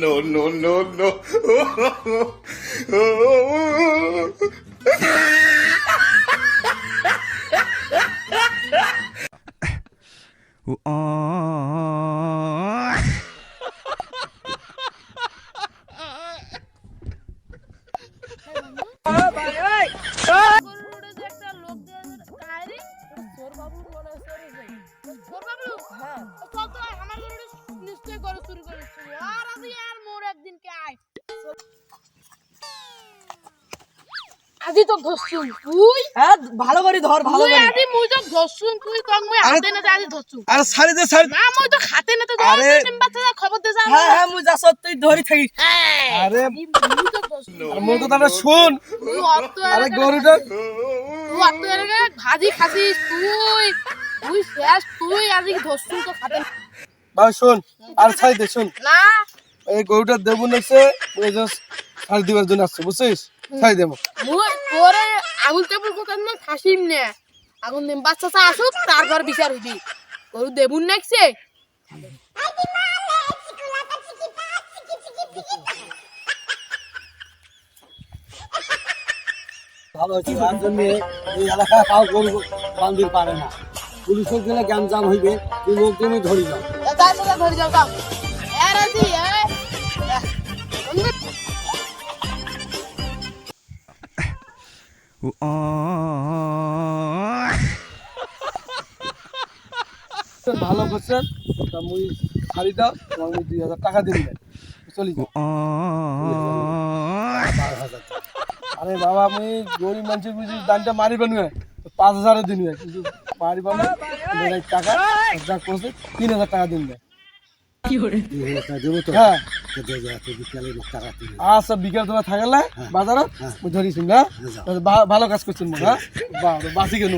No, no, no, no. আজি তো ধরছুন তুই হ্যাঁ ভালো করে ধর ভালো তুই করে আজি মুই তো ধরছুন তুই তো মুই হাতে না আজি ধরছুন আরে ছাড়ি দে ছাড়ি না মুই তো হাতে না তো আরে ধরছুন বাচ্চা খবর দে যা হ্যাঁ হ্যাঁ মুই যা সত্যি ধরি থাকি আরে মুই তো ধরছুন আর মোর কথাটা শুন তুই অত আরে গরুটা তুই অত এরগে ভাজি খাসিস তুই তুই শেষ তুই আজি ধরছুন তো হাতে ভাই শুন আর ছাড়ি দে শুন না এই গরুটা দেবুন এসে ওই জাস্ট ছাড়ি দিবার জন্য আসছে বুঝছিস ছাড়ি দেবো মুই তোরে আগুন টেবুল কোথায় না ফাসিম নে আগুন দিন বাচ্চা চা আসুক তারপর বিচার হইবি গরু দেবুন নাকছে ভালো হয়েছে তার জন্য এই এলাকা কাউ গরু বান্ধির পারে না পুলিশের গেলে গ্যাঞ্জাম হইবে তুই লোকজনই ধরি যাও তাই সাথে ধরে যাও তাও এর আজি ভালো করছেন তা মুই ছাড়ি দাও তোমার মুই 2000 টাকা দিবি চলি যাও 12,000 আরে বাবা মুই গরিব মানুষের বুঝি দানটা মারিবেন 5,000 দিন কিন্তু মারিব না টাকা যা করছে 3,000 টাকা দিন হ্যাঁ আচ্ছা বিকেল তোমার থাকলে বাজারে মুই ধরিস না ভালো কাজ করছেন মনে হ্যাঁ বাঁচি গেল